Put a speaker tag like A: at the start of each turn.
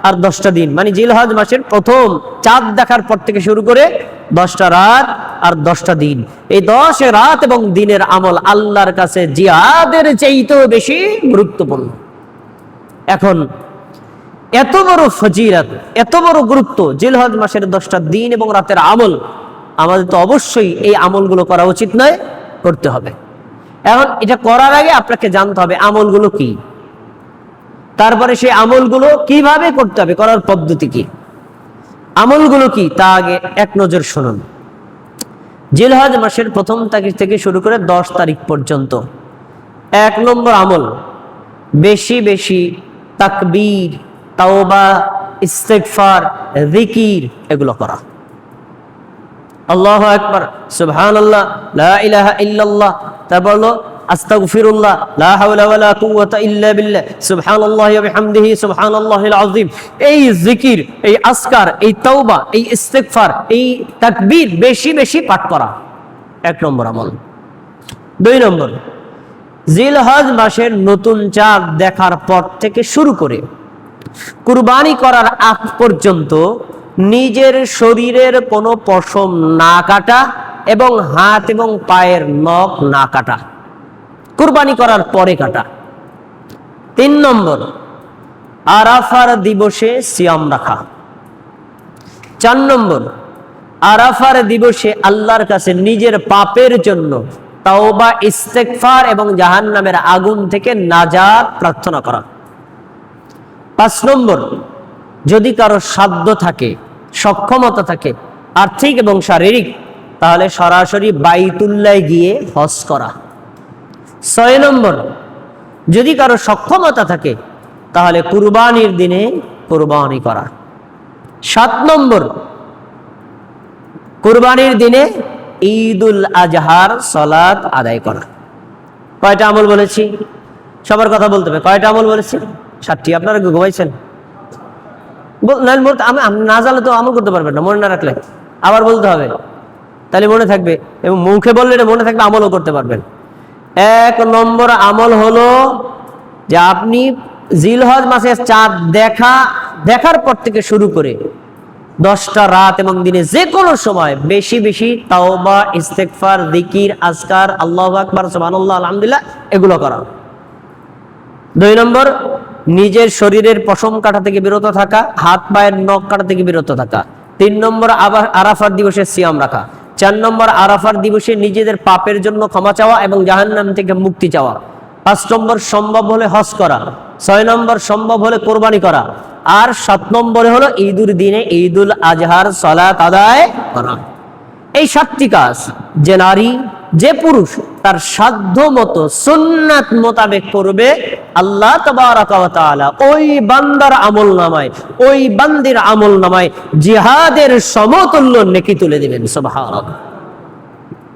A: আর 10টা দিন, মানে জিলহজ মাসের প্রথম চাঁদ দেখার পর থেকে শুরু করে 10টা রাত আর 10টা দিন। এই 10 রাত এবং দিনের আমল আল্লাহর কাছে জিহাদের চাইতেও বেশি গুরুত্বপূর্ণ। এখন এত বড় ফজিলত, এত বড় গুরুত্ব জিলহজ মাসের 10টা দিন এবং রাতের আমল, আমাদের তো অবশ্যই এই আমলগুলো করা উচিত নয়, করতে হবে। এখন এটা করার আগে আপনাকে জানতে হবে আমলগুলো কি, তারপরে সেই আমলগুলো কিভাবে করতে হবে, করার পদ্ধতি কি, আমলগুলো কি তা আগে এক নজর শুনুন। জিলহজ মাসের প্রথম তারিখ থেকে শুরু করে 10 তারিখ পর্যন্ত 1 নম্বর আমল, বেশি বেশি তাকবীর, তাওবা, ইস্তেগফার, জিকির এগুলো করা। আল্লাহু আকবার, সুবহানাল্লাহ, লা ইলাহা ইল্লাল্লাহ, তারপর হলো আস্তাগফিরুল্লাহ, লা হাওলা ওয়ালা কুওয়াতা ইল্লা বিল্লাহ, সুবহানাল্লাহি ওয়া বিহামদিহি সুবহানাল্লাহিল আযীম। এই জিকির, এই আজকার, এই তাওবা, এই ইস্তেগফার, এই তাকবীর বেশি বেশি পাঠ করা 1 নম্বর আমল। 2 নম্বর, জিলহজ মাসের নতুন চাঁদ দেখার পর থেকে শুরু করে কুরবানি করার আগ পর্যন্ত নিজের শরীরের কোনো পশম না কাটা এবং হাত এবং পায়ের নখ না কাটা, কুরবানি করার পরে কাটা। 3 নম্বর, আরাফার দিবসে সিয়াম রাখা। 4 নম্বর, আরাফার দিবসে আল্লাহর কাছে নিজের পাপের জন্য তাওবা, ইস্তেগফার এবং জাহান্নামের আগুন থেকে নাজাত প্রার্থনা করা। 5 নম্বর, যদি কারো সাধ্য থাকে, সক্ষমতা থাকে আর্থিক এবং শারীরিক, তাহলে সরাসরি বাইতুল্লাহ গিয়ে হজ করা। 6 নম্বর, যদি কারো সক্ষমতা থাকে তাহলে কুরবানির দিনে কুরবানি করা। 7 নম্বর, কুরবানির দিনে ঈদুল আজহার সালাত আদায় করা। কয়টা আমল বলেছি? সবার কথা বলতে হবে। কয়টা আমল বলেছি? 7টি। আপনারা ঘুমাইছেন? না জানলে তো আমল করতে পারবেন না, মনে না রাখলে আবার বলতে হবে, তাহলে মনে থাকবে, এবং মুখে বললে এটা মনে থাকলে আমলও করতে পারবেন। 1 নম্বর আমল হলো যে আপনি জিলহজ মাসের চাঁদ দেখার পর থেকে শুরু করে 10টা রাত এবং দিনে যে কোনো সময় বেশি বেশি তাওবা, ইস্তেগফার, জিকির, আজকার, আল্লাহু আকবার, সুবহানাল্লাহ, আলহামদুলিল্লাহ এগুলো করা। 2 নম্বর, নিজের শরীরের পশম কাটা থেকে বিরত থাকা, হাত পায়ের নখ কাটা থেকে বিরত থাকা। 3 নম্বর, আবার আরাফার দিবসে সিয়াম রাখা। 4 নম্বর, আরাফার দিবসে নিজেদের পাপের জন্য ক্ষমা চাওয়া এবং জাহান্নাম থেকে মুক্তি চাওয়া। 5 নম্বর, সম্ভব হলে হজ করা। 6 নম্বর, সম্ভব হলে কোরবানি করা। আর 7 নম্বরে হলো ঈদুর দিনে ঈদুল আজহার সালাত আদায় করা। এই 7টি কাজ যে নারী, যে পুরুষ তার সাধ্য মতো সুন্নাত মোতাবেক করবে, আল্লাহ তাবারাকা ওয়া তাআলা ওই বান্দার আমলনামায়, ওই বান্দির আমলনামায় জিহাদের সমতুল্য নেকি তুলে দিবেন। সুবহানাল্লাহ।